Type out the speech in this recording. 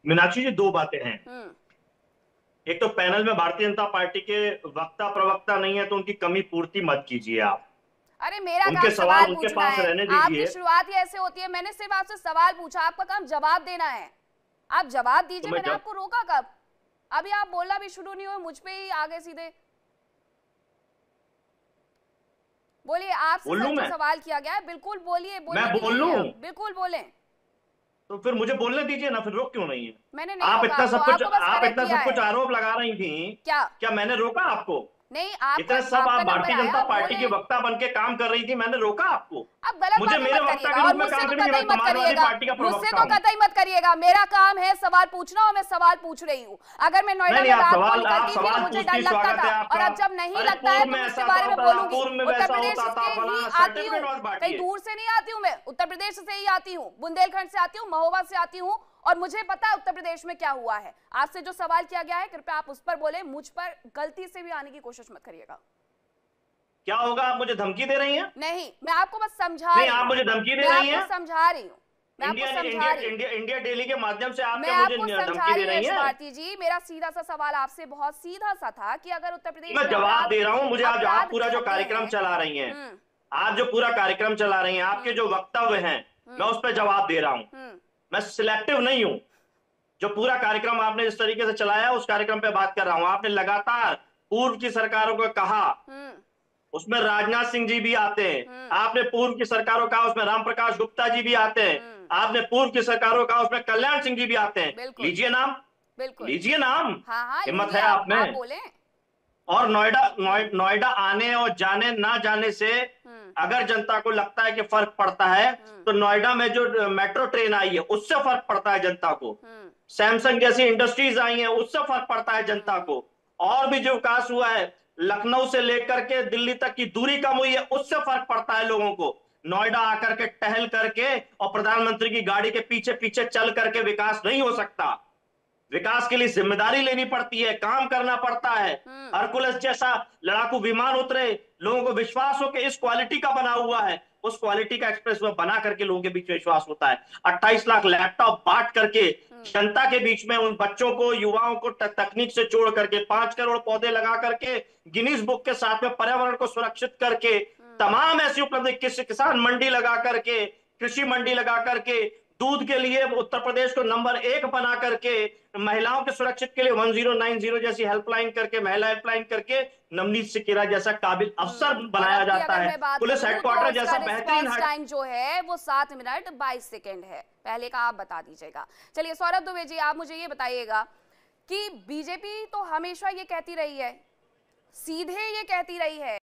मीनाक्षी जी, दो बातें हैं। हम्म। एक तो पैनल में भारतीय जनता पार्टी के वक्ता प्रवक्ता नहीं है, तो उनकी कमी पूर्ति मत कीजिए आप। अरे मेरा उनके काम सवाल सवाल उनके पूछना पास है। रहने आपकी दीजिए। शुरुआत ही ऐसे होती है, मैंने सिर्फ आपसे सवाल पूछा, आपका काम जवाब देना है। आप जवाब तो दीजिए, मैं मैंने जब आपको रोका कब? अभी आप बोलना भी शुरू नहीं हुए, मुझ पे ही आगे सीधे। बोलिए, आपसे बोल लूं जो मैं सवाल किया गया है, बिल्कुल बोलिए, मैं बोलने के बोल लिए ही लूं है हम, बिल्कुल बोलें। तो फिर मुझे बोलने दीजिए ना, फिर रोक क्यों नहीं है? मैंने नहीं रोका आपको, आपको बस आप करेक्ट इतना किया सब कुछ है। आरोप लगा रही थी। क्या? क्या मैंने रोका आपको? नहीं, आपका इतने सब आपका आप नंबर भारतीय आया, जनता आप पार्टी के बोलें। वक्ता बन के काम कर रही थी, मैंने रोका आपको? अब गलत मुझे बातें मेरे मत वक्ता करिएगा, के और रूप में मुझसे काम तो करेंगे, कतई मैं मत समाजवादी करिएगा। पार्टी का मुझसे प्रवक्ता तो हूं। कतई मत करिएगा, मेरा काम है सवाल पूछना, और मैं सवाल पूछ रही हूँ। अगर मैं नहीं नोएडा नहीं, में रात को आप निकलती थी तो सवाल मुझे डर पूछती, लगता स्वागत था, है और आपका। अब जब नहीं अरे लगता है पूर्व तो में मैं उसके ऐसा बारे होता में था, बोलूंगी। पूर्व में उत्तर वैसा प्रदेश होता था, से ही फलाना आती हूँ, सर्टिफिकेट और कहीं बांटिए। दूर से नहीं आती हूँ मैं, उत्तर प्रदेश से ही आती हूँ, बुंदेलखंड से आती हूँ, महोबा से आती हूँ, और मुझे पता है उत्तर प्रदेश में क्या हुआ है। आपसे जो सवाल किया गया है, कृपया आप उस पर बोले, मुझ पर गलती से भी आने की कोशिश मत करिएगा। क्या होगा? आप मुझे धमकी दे रही हैं? नहीं, मैं आपको बस समझा नहीं, रही आप हूँ। मुझे धमकी दे मैं रही आपको हैं। समझा रही हूँ। मैं आपको इंडिया समझा इंडिया रही हूँ। इंडिया इंडिया डेली के माध्यम से आप मैं क्या मुझे आपको समझा धमकी दे रही हूँ रही यश हैं? भारती जी, मेरा सीधा सा सवाल आपसे बहुत सीधा सा था कि अगर उत्तर प्रदेश मैं में जवाब अपराध दे रहा हूं। मुझे आज आप अपराध पूरा जो घटे कार्यक्रम हैं। चला रही हैं, हम्म। आप जो पूरा कार्यक्रम चला रही हैं, आपके हम्म। जो वक्तव्य हैं, मैं हम्म। उस पर जवाब दे रहा हूं। हम्म। मैं सिलेक्टिव नहीं हूं। जो पूरा कार्यक्रम आपने जिस तरीके से चलाया, उस कार्यक्रम पे बात कर रहा हूं। आपने लगातार पूर्व की सरकारों को कहा, हम्म। उसमें राजनाथ सिंह जी भी आते हैं। हम्म। आपने पूर्व की सरकारों का, उसमें रामप्रकाश गुप्ता जी भी आते हैं। हम्म। आपने पूर्व की सरकारों का, उसमें कल्याण सिंह जी भी आते हैं। बिल्कुल। लीजिए नाम, बिल्कुल। लीजिए नाम। हाँ हाँ, हिम्मत लीजिए, है आप आप में? बोलें। और हम्म। नोएडा आने और जाने ना जाने से हम्म। अगर जनता को लगता है कि फर्क पड़ता है, हम्म। तो नोएडा में जो मेट्रो ट्रेन आई है, उससे फर्क पड़ता है जनता को। हम्म। सैमसंग जैसी इंडस्ट्रीज आई हैं, उससे फर्क पड़ता है जनता हम्म। को। और भी जो विकास हुआ है, लखनऊ से लेकर के दिल्ली तक की दूरी कम हुई है, उससे फर्क पड़ता है लोगों को। नोएडा आकर के टहल करके और प्रधानमंत्री की गाड़ी के पीछे पीछे चल करके विकास नहीं हो सकता। विकास के लिए जिम्मेदारी लेनी पड़ती है, काम करना पड़ता है। हम्म। हरकुलस जैसा लड़ाकू विमान उतरे, लोगों को विश्वास हो कि इस क्वालिटी का बना हुआ है, उस क्वालिटी का एक्सप्रेस वे बना करके लोगों के बीच में विश्वास होता है। 28 लाख लैपटॉप बांट करके हम्म। जनता के बीच में उन बच्चों को, युवाओं को तकनीक से जोड़ करके, 5 करोड़ पौधे लगा करके, गिनीज बुक के साथ में पर्यावरण को सुरक्षित करके, हम्म। तमाम ऐसी उपलब्धि, किसान मंडी लगा करके, कृषि मंडी लगा करके, दूध के लिए उत्तर प्रदेश को नंबर 1 बना करके, महिलाओं के सुरक्षित के लिए 1090 जैसी हेल्पलाइन करके, महिला हेल्पलाइन करके, नवनीत सिकिरा जैसा काबिल अफसर और बनाया अब की जाता अगर है। मैं बात पुलिस करूं तो हेडक्वार्टर उसका जैसा बेहतरीन रिस्पांस टाइम जो है वो 7 मिनट 22 सेकेंड है। पहले का आप बता दीजिएगा। चलिए सौरभ दुबे जी, आप मुझे ये बताइएगा कि बीजेपी तो हमेशा ये कहती रही है, सीधे ये कहती रही है